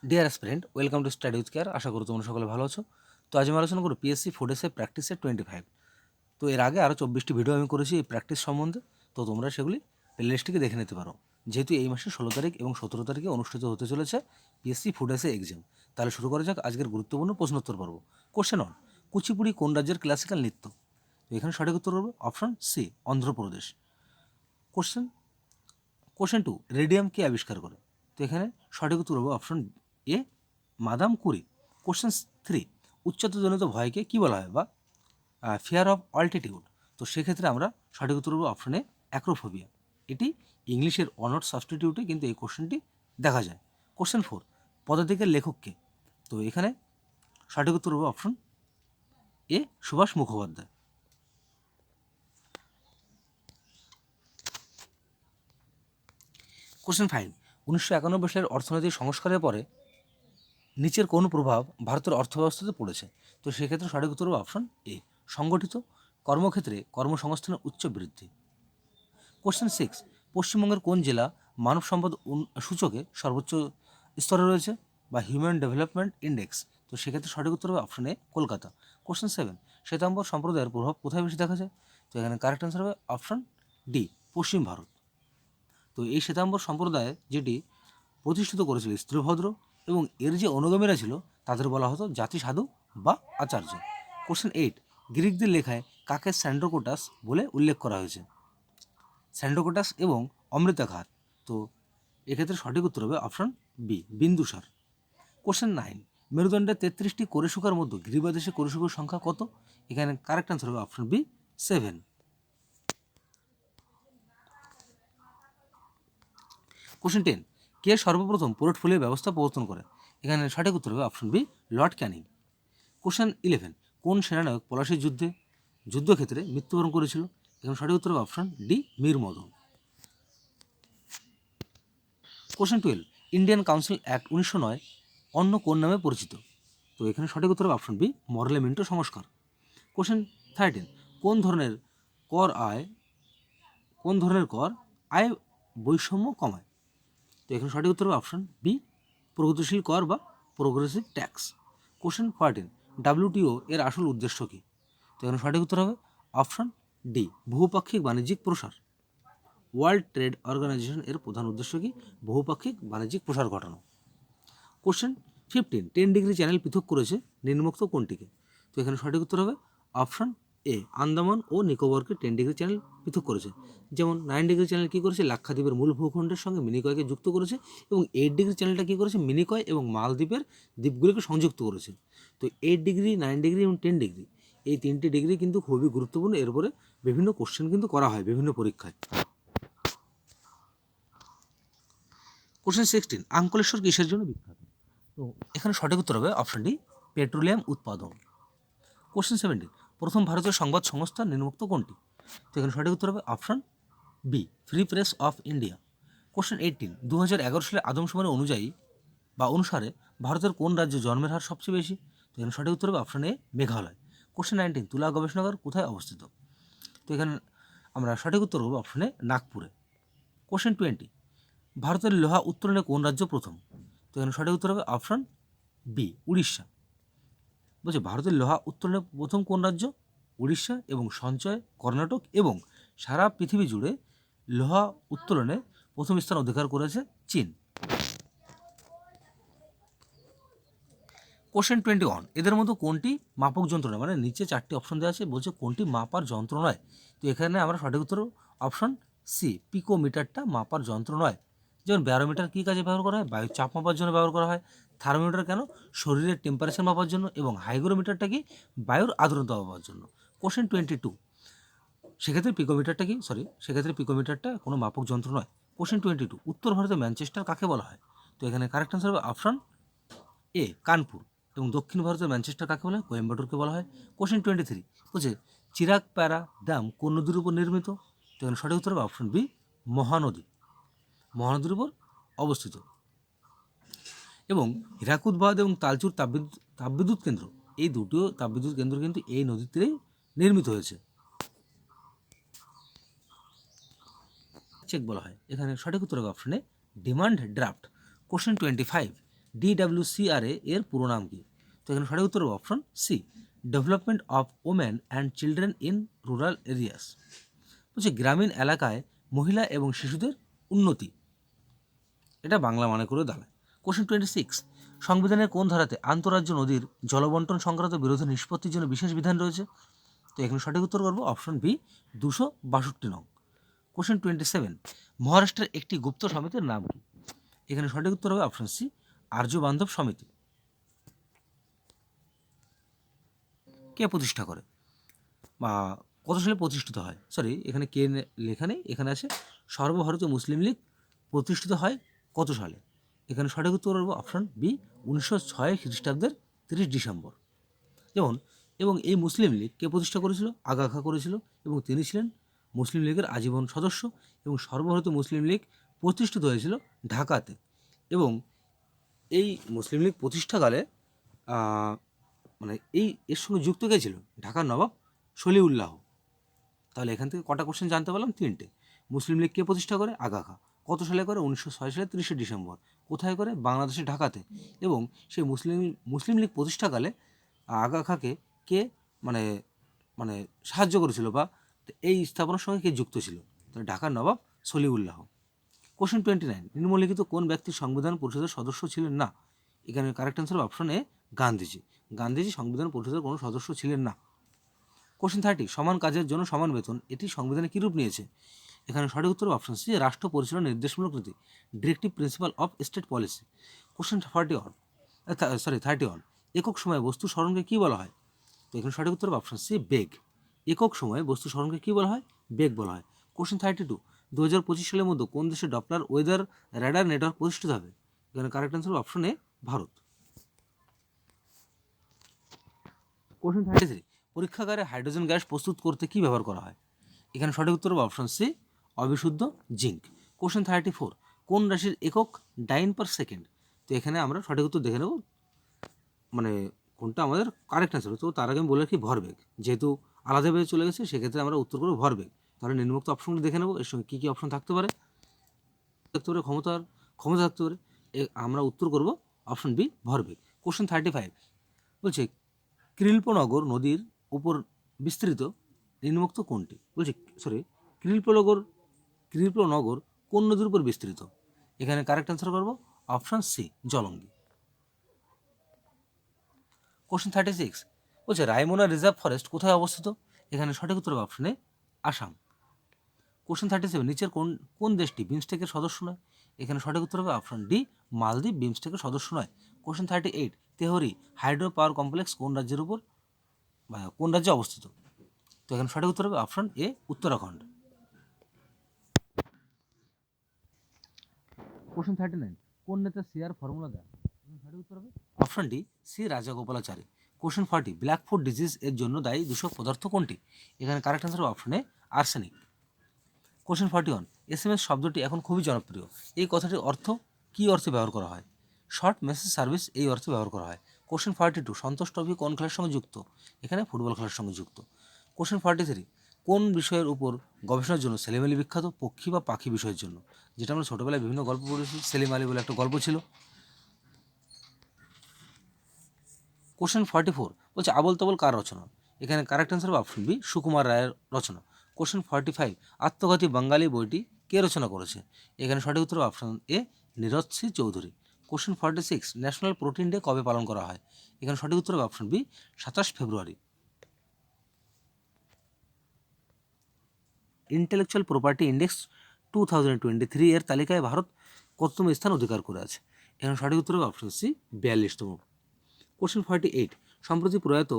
Deer aspirant, welcome to study with care. আশা করি তোমরা সকলে ভালো আছো। তো আজ আমি আলোচনা করব পিএসসি ফুড এসে প্র্যাকটিসের 25। তো এর আগে আরও 24টি ভিডিও আমি করেছি এই প্র্যাকটিস সম্বন্ধে, তো তোমরা সেগুলি প্লেলিস্টটিকে দেখে নিতে পারো। যেহেতু এই মাসের 16 তারিখ এবং 17 তারিখে অনুষ্ঠিত হতে চলেছে পিএসসি ফুড এসে এক্সাম, তাহলে শুরু করা যাক আজকের গুরুত্বপূর্ণ প্রশ্নোত্তর পর্ব। কোশ্চেন 1, কুচিপুড়ি কোন রাজ্যের ক্লাসিক্যাল নৃত্য? তো এখানে সঠিক উত্তর হবে option C, Andhra Pradesh. Question 2, radium কে আবিষ্কার করে? তো এখানে সঠিক উত্তর হবে option A, madame Curie. Question 3, উচ্চতাজনিত ভয়কে কী বলা হয় বা ফিয়ার অফ অল্টিটিউড? তো সেক্ষেত্রে আমরা সঠিক উত্তর হবে অপশন এ, অ্যাক্রোফোবিয়া। এটি ইংলিশের অনট সাবস্টিটিউটে কিন্তু এই কোশ্চেনটি দেখা যায়। কোশ্চেন 4, পদাতিকের লেখককে? তো এখানে সঠিক উত্তর হবে option A, Subhash Mukhopadhyay. Question 5, 1991 সালের অর্থনৈতিক সংস্কারের পরে নিচের কোন প্রভাব ভারতের অর্থব্যবস্থাতে পড়েছে? তো সেক্ষেত্রে সঠিক উত্তর হবে অপশন এ, সংগঠিত কর্মক্ষেত্রে কর্মসংস্থানের উচ্চ বৃদ্ধি। কোশ্চেন 6, পশ্চিমবঙ্গের কোন জেলা মানব সম্পদ সূচকে সর্বোচ্চ স্তরে রয়েছে বা হিউম্যান ডেভেলপমেন্ট ইন্ডেক্স? তো সেক্ষেত্রে সঠিক উত্তর হবে অপশন এ, কলকাতা। কোশ্চেন 7, শ্বেতাম্বর সম্প্রদায়ের প্রভাব কোথায় বেশি দেখা যায়? তো এখানে কারেক্ট অ্যান্সার হবে অপশন ডি, পশ্চিম ভারত। তো এই শ্বেতাম্বর সম্প্রদায় যেটি প্রতিষ্ঠিত করেছিল স্ত্রীভদ্র এবং এর যে অনুগামীরা ছিল তাদের বলা হতো জাতি সাধু বা আচার্য। কোশ্চেন 8, গ্রিকদের লেখায় কাকে স্যান্ড্রোকোটাস বলে উল্লেখ করা হয়েছে? স্যান্ড্রোকোটাস এবং অমৃতাঘাত। তো এক্ষেত্রে সঠিক উত্তর হবে অপশন বি, বিন্দুসার। কোশ্চেন 9, মেরুদণ্ডের 33টি কোরেশুকার মধ্যে গ্রীবাদেশে কোরেশুকার সংখ্যা কত? এখানে কারেক্ট অ্যান্সার হবে অপশন বি, 7। কোশ্চেন 10, কে সর্বপ্রথম পোর্টফোলিও ব্যবস্থা প্রবর্তন করে? এখানে সঠিক উত্তর হবে option B, Lord Canning. Question 11, কোন সেনানায়ক পলাশির যুদ্ধক্ষেত্রে মৃত্যুবরণ করেছিল? এখানে সঠিক উত্তর হবে option D, Mir Madan. Question 12, Indian council act 1909 অন্য কোন নামে পরিচিত? তো এখানে সঠিক উত্তর হবে অপশন বি, মরলেমেন্টো সংস্কার। কোশ্চেন 13, কোন ধরনের কর আয় আয় বৈষম্য কমায়? তো এখানে সঠিক উত্তর হবে অপশন বি, প্রগতিশীল কর বা প্রোগ্রেসিভ ট্যাক্স। কোশ্চেন 14, ডাব্লিউটিও এর আসল উদ্দেশ্য কী? তো এখানে সঠিক উত্তর হবে অপশন ডি, বহুপাক্ষিক বাণিজ্যিক প্রসার। ওয়ার্ল্ড ট্রেড অর্গানাইজেশন এর প্রধান উদ্দেশ্য কি? বহুপাক্ষিক বাণিজ্যিক প্রসার ঘটানো। কোশ্চেন 15, 10 ডিগ্রি চ্যানেল পৃথক করেছে নিম্নোক্ত কোনটিকে? তো এখানে সঠিক উত্তর হবে অপশন এ, আন্দামান ও নিকোবরকে 10 ডিগ্রি চ্যানেল পৃথক করেছে। যেমন 9 ডিগ্রি চ্যানেল কী করেছে? লাক্ষাদ্বীপের মূল ভূখণ্ডের সঙ্গে মিনিকয়কে যুক্ত করেছে, এবং 8 ডিগ্রি চ্যানেলটা কী করেছে? মিনিকয় এবং মালদ্বীপের দ্বীপগুলিকে সংযুক্ত করেছে। তো 8 ডিগ্রি, 9 ডিগ্রি এবং 10 ডিগ্রি, এই 3টে ডিগ্রি কিন্তু খুবই গুরুত্বপূর্ণ। এরপরে বিভিন্ন কোশ্চেন কিন্তু করা হয় বিভিন্ন পরীক্ষায়। কোশ্চেন 16, আঙ্কলেশ্বর কিসের জন্য বিখ্যাত? তো এখানে সঠিক উত্তর হবে অপশন ডি, পেট্রোলিয়াম উৎপাদন। কোশ্চেন 17, প্রথম ভারতীয় সংবাদ সংস্থা নিম্নোক্ত কোনটি? তো এখানে সঠিক উত্তর হবে option B, Free Press of India. Question 18, 2011 সালে আদমশুমারি অনুসারে ভারতের কোন রাজ্যে জন্মের হার সবচেয়ে বেশি? তো এখানে সঠিক উত্তর হবে অপশন এ, মেঘালয়। কোশ্চেন 19, তুলা গবেষণাগার কোথায় অবস্থিত? তো এখানে আমরা সঠিক উত্তর হবে অপশন এ, নাগপুরে। কোশ্চেন 20, ভারতের লোহা উত্তোলনে কোন রাজ্য প্রথম? তো এখানে সঠিক উত্তর হবে অপশন বি, উড়িষ্যা। বলছে ভারতের লোহা উত্তোলনে প্রথম কোন রাজ্য? উড়িষ্যা। এবং সঞ্চয় কর্ণাটক, এবং সারা পৃথিবী জুড়ে লোহা উত্তোলনে প্রথম স্থান অধিকার করেছে চীন। কোশ্চেন 21, এদের মধ্যে কোনটি মাপক যন্ত্র নয়? মানে নিচে 4টি অপশন দেওয়া আছে, বলছে কোনটি মাপার যন্ত্র নয়। তো এখানে আমরা সঠিক উত্তর অপশন সি, পিকোমিটারটা মাপার যন্ত্র নয়। যেমন ব্যারোমিটার কী কাজে ব্যবহার করা হয়? বায়ুর চাপ মাপার জন্য ব্যবহার করা হয়। থার্মোমিটার কেন? শরীরের টেম্পারেচার মাপার জন্য। এবং হাইগ্রোমিটারটা কি? বায়ুর আর্দ্রতা মাপার জন্য। কোশ্চেন 22, সেক্ষেত্রে পিকোমিটারটা কোনো মাপক যন্ত্র নয়। কোশ্চেন 22, উত্তর ভারতের ম্যানচেস্টার কাকে বলা হয়? তো এখানে কারেক্ট আনসার হবে অপশন এ, কানপুর। এবং দক্ষিণ ভারতের ম্যানচেস্টার কাকে বলা হয়? কোয়েম্বাটুরকে বলা হয়। কোশ্চেন 23, বলছে চিরাগ প্যারা ড্যাম কোন নদীর উপর নির্মিত? তো এখানে সঠিক উত্তর হবে অপশন বি, মহানদী। মহানদীর উপর অবস্থিত। এবং হীরাকুদ বাঁধ এবং তালচুর তাপবিদ্যুৎ কেন্দ্র, এই দুটিও তাপবিদ্যুৎ কেন্দ্র কিন্তু এই নদীর তীরেই নির্মিত হয়েছে। চেক বলা হয়। এখানে সঠিক উত্তর হবে অপশনে ডিমান্ড ড্রাফট। কোশ্চেন 25, DWCRA এর পুরো নাম কি? তো এখানে সঠিক উত্তর হবে option C, development of women and children in rural areas. বলছে গ্রামীণ এলাকায় মহিলা এবং শিশুদের উন্নতি, এটা বাংলা মানে করে দাঁড়ায়। কোশ্চেন 26, সংবিধানের কোন ধারাতে আন্তঃরাজ্য নদীর জলবন্টন সংক্রান্ত বিরোধী নিষ্পত্তির জন্য বিশেষ বিধান রয়েছে? তো এখানে সঠিক উত্তর করবো অপশন বি, 262 নং। কোশ্চেন 27, মহারাষ্ট্রের একটি গুপ্ত সমিতির নাম কি? এখানে সঠিক উত্তর হবে অপশন সি, আর্য বান্ধব সমিতি। কে প্রতিষ্ঠা করে বা কত সালে প্রতিষ্ঠিত হয়? সরি, এখানে কে লেখা নেই, এখানে আছে সর্বভারতীয় মুসলিম লীগ প্রতিষ্ঠিত হয় কত সালে? এখানে সঠিক উত্তর হবে অপশন বি, 1906 খ্রিস্টাব্দের 30 ডিসেম্বর। যেমন এবং এই মুসলিম লীগ কে প্রতিষ্ঠা করেছিল? আগা খা করেছিল, এবং তিনি ছিলেন মুসলিম লীগের আজীবন সদস্য। এবং সর্বভারতীয় মুসলিম লীগ প্রতিষ্ঠিত হয়েছিল ঢাকাতে। এবং এই মুসলিম লীগ প্রতিষ্ঠাকালে মানে এর সঙ্গে যুক্ত কে ছিল? ঢাকার নবাব সলিউল্লাহ। তাহলে এখান থেকে কটা কোশ্চেন জানতে পারলাম? 3টে। মুসলিম লীগ কে প্রতিষ্ঠা করে? আগা খা। কত সালে করে? 1906 সালে 30 ডিসেম্বর। কোথায় করে? বাংলাদেশের ঢাকাতে। এবং সেই মুসলিম লীগ প্রতিষ্ঠাকালে আগা খাকে কে মানে মানে সাহায্য করেছিল বা এই স্থাপনার সঙ্গে কে যুক্ত ছিল? তাহলে ঢাকার নবাব সলিউল্লাহ। কোশ্চেন 29, নিম্নলিখিত কোন ব্যক্তি সংবিধান পরিষদের সদস্য ছিলেন না? এখানে correct answer option A, Gandhiji. Gandhiji সংবিধান পরিষদের কোনো সদস্য ছিলেন না। কোশ্চেন 30, সমান কাজের জন্য সমান বেতন, এটি সংবিধানে কী রূপ নিয়েছে? এখানে সঠিক উত্তর অপশন সি, রাষ্ট্র পরিচালনা নির্দেশমূলক নীতি, directive principal of state policy. Question 31, একক সময়ে বস্তু স্মরণকে কী বলা হয়? তো এখানে সঠিক উত্তর অপশন সি, বেগ। একক সময়ে বস্তু স্মরণকে কী বলা হয়? বেগ বলা হয়। কোশ্চেন 32, 2025 সালের মধ্যে কোন দেশে ডপলার ওয়েদার র্যাডার নেটওয়ার্ক প্রতিষ্ঠিত হবে? এখানে correct answer option A, Bharat. Question 33, পরীক্ষাগারে হাইড্রোজেন গ্যাস প্রস্তুত করতে কী ব্যবহার করা হয়? এখানে সঠিক উত্তর হবে অপশন সি, অবিশুদ্ধ জিঙ্ক। কোশ্চেন 34, কোন রাশির একক ডাইন পার সেকেন্ড? তো এখানে আমরা সঠিক উত্তর দেখে নেব মানে কোনটা আমাদের কারেক্ট অ্যান্সার। তো তার আগে আমি বলে রাখি ভরবেগ, যেহেতু আলাদাভাবে চলে গেছে সেক্ষেত্রে আমরা উত্তর করবো ভরবেগ। তাহলে নিম্নোক্ত অপশনগুলো দেখে নেব, এর সঙ্গে কী কী অপশন থাকতে পারে। ক্ষমতা থাকতে পারে। আমরা উত্তর করব অপশন বি, ভরবেগ। কোশ্চেন 35, বলছে কৃল্পনগর নদীর উপর বিস্তৃত নিম্নোক্ত কোনটি? বলছি কৃল্পনগর কোন নদীর উপর বিস্তৃত? এখানে কারেক্ট অ্যান্সার করব অপশন সি, জলঙ্গি। কোশ্চেন 36, বলছে রায়মোনা রিজার্ভ ফরেস্ট কোথায় অবস্থিত? এখানে সঠিক উত্তর হবে অপশনে আসাম। কোশ্চেন 37, নিচের কোন দেশটি বিমস্টেকের সদস্য নয়? এখানে সঠিক উত্তর হবে অপশন ডি, মালদ্বীপ বিমস্টেকের সদস্য নয়। Question 38, tehari hydro power complex কোন রাজ্যের উপর বা কোন রাজ্যে অবস্থিত? তো এখানে সঠিক উত্তর হবে অপশন এ, উত্তরাখণ্ড। কোশ্চেন 39, কোন নেতা শেয়ার ফর্মুলা দেয়? সঠিক উত্তর হবে option D, C Rajagopalachari. Question 40, black foot disease এর জন্য দায়ী দূষক পদার্থ কোনটি? এখানে কারেক্ট অ্যান্সার হবে option A, arsenic. Question 41, SMS শব্দটি এখন খুবই জনপ্রিয়, এই কথাটির অর্থ কী অর্থে ব্যবহার করা হয়? শর্ট মেসেজ সার্ভিস এই অর্থে ব্যবহার করা হয়। কোশ্চেন 42, সন্তোষ ট্রফি কোন খেলার সঙ্গে যুক্ত? এখানে ফুটবল খেলার সঙ্গে যুক্ত। কোশ্চেন 43, কোন বিষয়ের উপর গবেষণার জন্য সেলিম আলী বিখ্যাত? পক্ষী বা পাখি বিষয়ের জন্য, যেটা আমরা ছোটোবেলায় বিভিন্ন গল্প পড়েছি, সেলিম আলী বলে একটা গল্প ছিল। কোশ্চেন 44, বলছে আবোল তাবোল কার রচনা? এখানে কারেক্ট অ্যান্সার হবে অপশন বি, সুকুমার রায়ের রচনা। কোশ্চেন 45, আত্মঘাতী বাঙালি বইটি কে রচনা করেছে? এখানে সঠিক উত্তর option A, Neeraj C Chowdhury. Question 46, national protein day কবে পালন করা হয়? এখানে সঠিক উত্তর হবে option B, 27 February. Intellectual property index 2023 এর তালিকায় ভারত কততম স্থান অধিকার করে আছে? এখানে সঠিক উত্তর হবে অপশন সি, 42তম। কোশ্চেন 48, সম্প্রতি প্রয়াত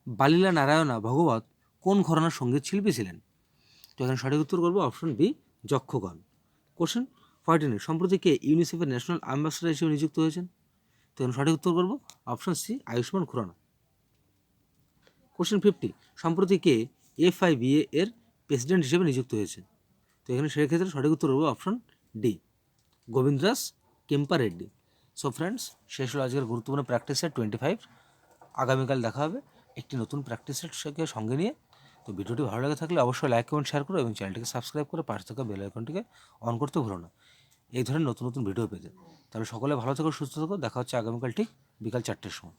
বালিলা নারায়ণা ভগবত কোন ঘরানার সঙ্গীত শিল্পী ছিলেন? তো এখানে সঠিক উত্তর করবো অপশন বি, যক্ষগণ। কোশ্চেন 49, সম্প্রতি কে ইউনিসেফের ন্যাশনাল অ্যাম্বাসেডর হিসেবে নিযুক্ত হয়েছেন? তো এখানে সঠিক উত্তর করবো option C, Ayushmann Khurrana. Question 50, সম্প্রতি কে FIBA এর প্রেসিডেন্ট হিসেবে নিযুক্ত হয়েছে? তো এখানে সেক্ষেত্রে সঠিক উত্তর হবে option D, Govindas Kempa Reddy. So friends, শেষ হলো আজকের গুরুত্বপূর্ণ প্র্যাকটিস সেট 25। আগামীকাল দেখা হবে একটি নতুন প্র্যাকটিস সেটকে সঙ্গে নিয়ে। তো ভিডিওটি ভালো লাগে থাকলে অবশ্যই লাইক কমেন্ট শেয়ার করো এবং চ্যানেলটিকে সাবস্ক্রাইব করে পাশে থাকা বেল আইকনটিকে অন করতে ভুলো না। এই ধরনের নতুন নতুন ভিডিও পেতে। তাহলে সকলে ভালো থেকো, সুস্থ থেকো। দেখা হচ্ছে আগামীকাল ঠিক বিকাল 4টের সময়।